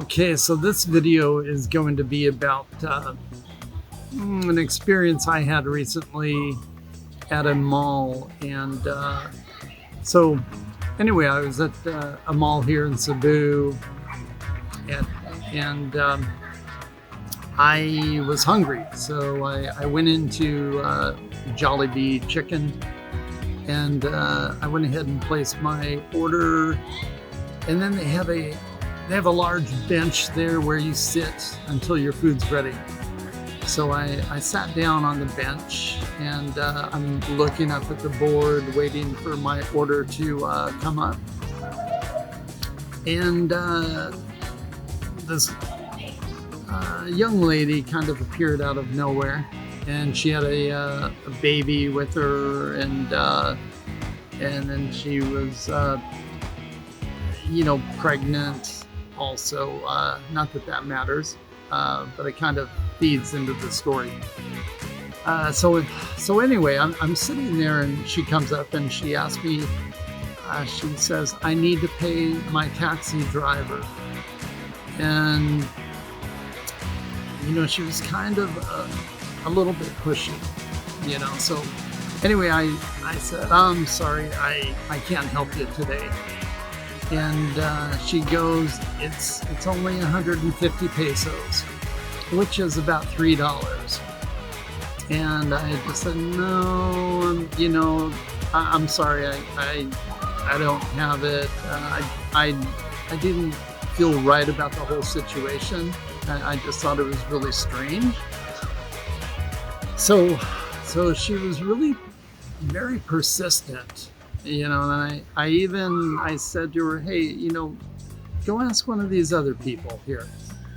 Okay, so this video is going to be about an experience I had recently at a mall. And so, anyway, I was at a mall here in Cebu, and I was hungry. So I went into Jollibee Chicken, and I went ahead and placed my order. And then they have a large bench there where you sit until your food's ready. So I sat down on the bench, and I'm looking up at the board waiting for my order to come up. And this young lady kind of appeared out of nowhere, and she had a baby with her, and then she was pregnant also. Not that matters, but it kind of feeds into the story. So anyway, I'm sitting there, and she comes up and she asks me, she says, I need to pay my taxi driver. And she was kind of a little bit pushy, so anyway, I said, I'm sorry, I can't help you today. And she goes, it's only 150 pesos, which is about $3. And I just said, no, I'm sorry, I don't have it. I didn't feel right about the whole situation. I just thought it was really strange. So she was really very persistent. And I said to her, hey, go ask one of these other people here.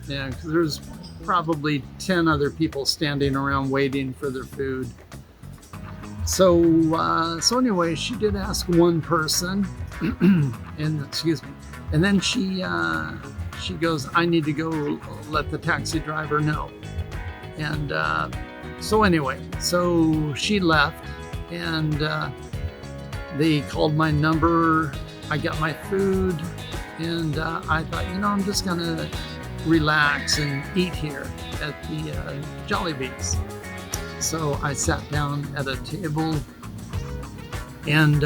Because there's probably 10 other people standing around waiting for their food. So anyway, she did ask one person, and then she goes, I need to go let the taxi driver know. And so she left, and they called my number. I got my food, and I thought, I'm just gonna relax and eat here at the Jollibees. So I sat down at a table, and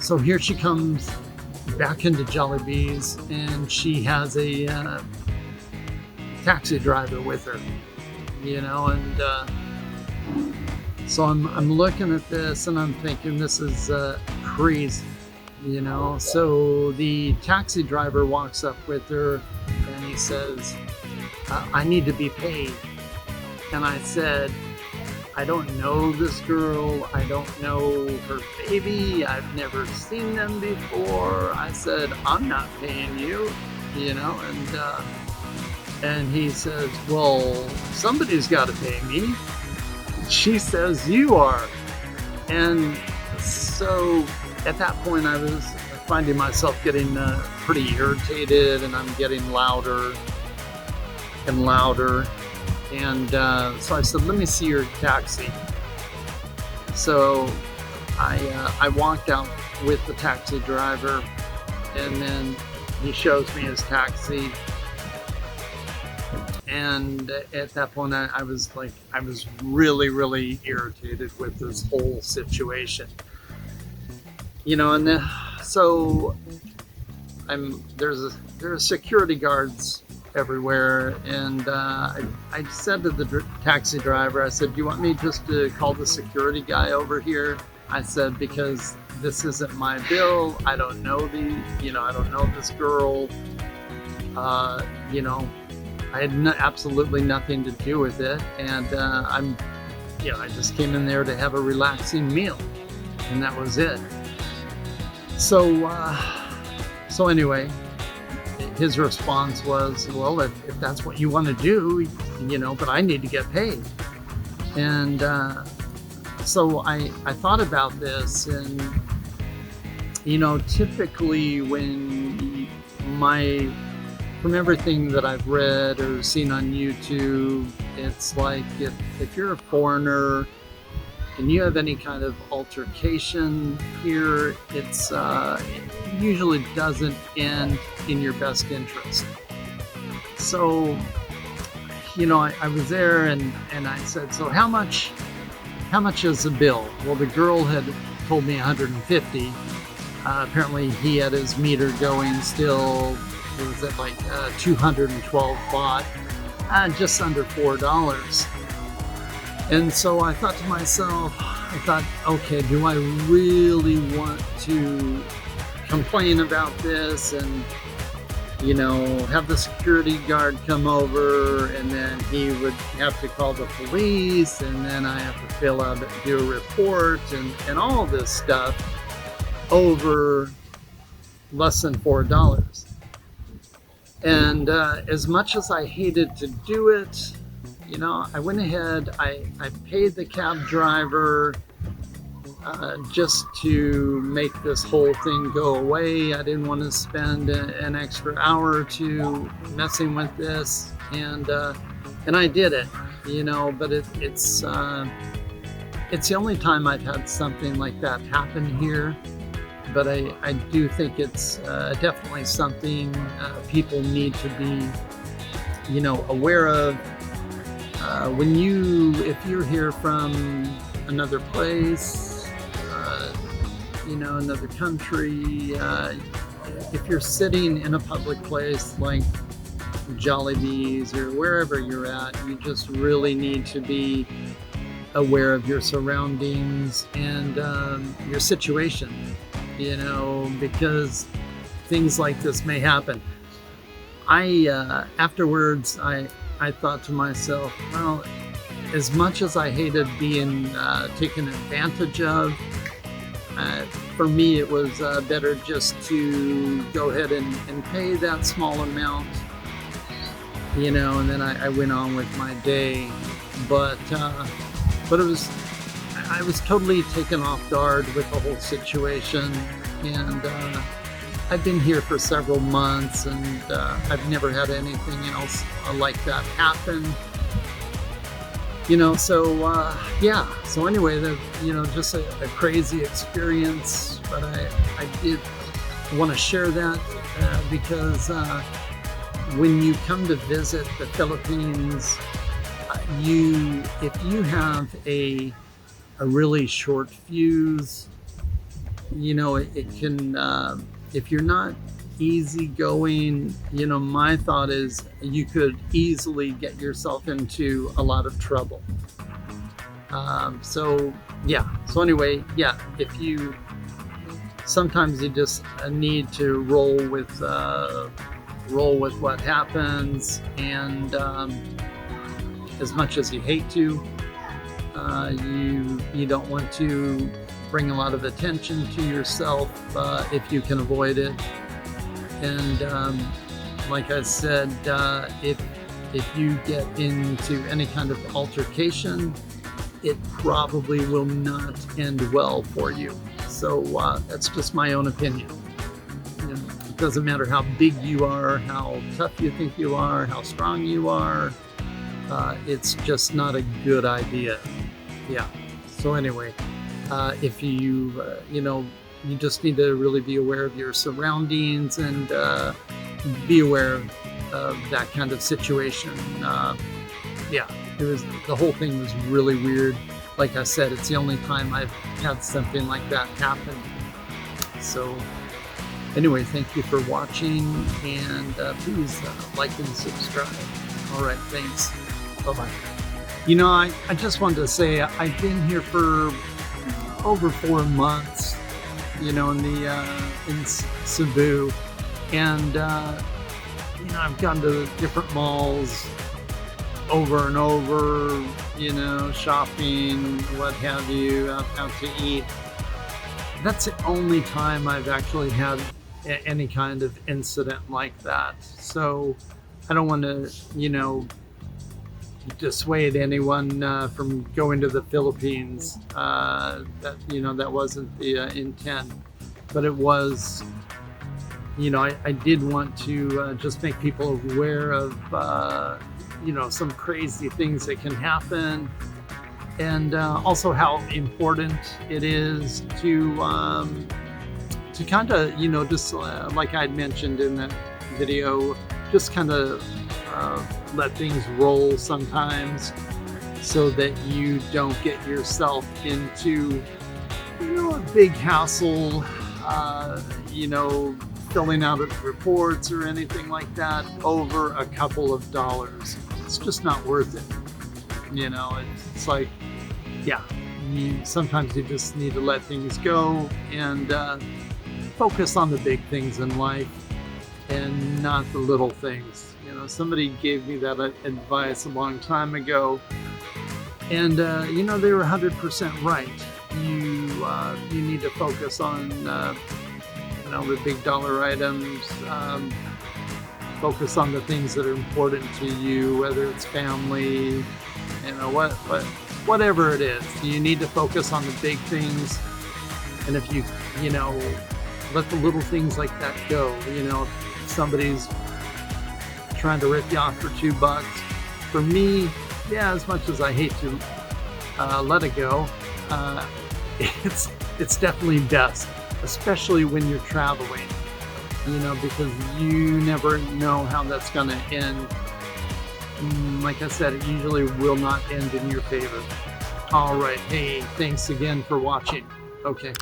so here she comes back into Jollibees, and she has a taxi driver with her, and so I'm looking at this, and I'm thinking, this is crazy, So the taxi driver walks up with her, and he says, I need to be paid. And I said, I don't know this girl. I don't know her baby. I've never seen them before. I said, I'm not paying you, and he says, well, somebody's got to pay me. She says, you are. And so at that point, I was finding myself getting pretty irritated, and I'm getting louder and louder. And so I said, let me see your taxi. So I walked out with the taxi driver, and then he shows me his taxi. And at that point, I was really, really irritated with this whole situation. And so there's security guards everywhere, and I said to the taxi driver, I said, do you want me just to call the security guy over here? I said, because this isn't my bill. I don't know I don't know this girl. I had absolutely nothing to do with it, and I just came in there to have a relaxing meal, and that was it. So anyway, his response was, well, if that's what you want to do, but I need to get paid. And so I thought about this, and typically from everything that I've read or seen on YouTube, it's like if you're a foreigner and you have any kind of altercation here, it usually doesn't end in your best interest. So, I was there and I said, so how much is the bill? Well, the girl had told me 150. Apparently he had his meter going still. It was at like 212 baht, just under $4. And so I thought to myself, okay, do I really want to complain about this and have the security guard come over, and then he would have to call the police, and then I have to do a report and all this stuff over less than $4. And as much as I hated to do it, I went ahead, I paid the cab driver just to make this whole thing go away. I didn't want to spend an extra hour or two messing with this, and I did it, but it's the only time I've had something like that happen here. But I do think it's definitely something people need to be, aware of. If you're here from another place, another country, if you're sitting in a public place like Jollibee's or wherever you're at, you just really need to be aware of your surroundings and your situation, because things like this may happen. Afterwards, I thought to myself, well, as much as I hated being taken advantage of, for me it was better just to go ahead and pay that small amount, and then I went on with my day. But I was totally taken off guard with the whole situation, and I've been here for several months, and I've never had anything else like that happen. So anyway, just a crazy experience, but I did want to share that because when you come to visit the Philippines, if you have a really short fuse, it can, if you're not easygoing, my thought is you could easily get yourself into a lot of trouble. So anyway, sometimes you just need to roll with what happens, and as much as you hate to, you don't want to bring a lot of attention to yourself if you can avoid it. And like I said, if you get into any kind of altercation, it probably will not end well for you. So that's just my own opinion. It doesn't matter how big you are, how tough you think you are, how strong you are. It's just not a good idea. Yeah. So anyway, if you you just need to really be aware of your surroundings and be aware of that kind of situation. The whole thing was really weird. Like I said, it's the only time I've had something like that happen. So anyway, thank you for watching, and please like and subscribe. All right, thanks. Bye-bye. I just wanted to say I've been here for over 4 months, in Cebu, and I've gone to different malls over and over, shopping, what have you, out to eat. That's the only time I've actually had any kind of incident like that. So I don't want to, dissuade anyone from going to the Philippines. That wasn't the intent, but it was. I did want to just make people aware of some crazy things that can happen, and also how important it is to kind of just like I had mentioned in that video, just kind of let things roll sometimes so that you don't get yourself into, a big hassle, filling out reports or anything like that over a couple of dollars. It's just not worth it. It's like, yeah, sometimes you just need to let things go and focus on the big things in life and not the little things. Somebody gave me that advice a long time ago, and they were 100% right. You need to focus on the big dollar items. Focus on the things that are important to you, whether it's family, whatever it is. You need to focus on the big things, and if you let the little things like that go. If somebody's trying to rip you off for $2, for me, yeah, as much as I hate to let it go, it's definitely best, especially when you're traveling, because you never know how that's going to end. Like I said, it usually will not end in your favor. All right. Hey, thanks again for watching. Okay.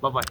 Bye-bye.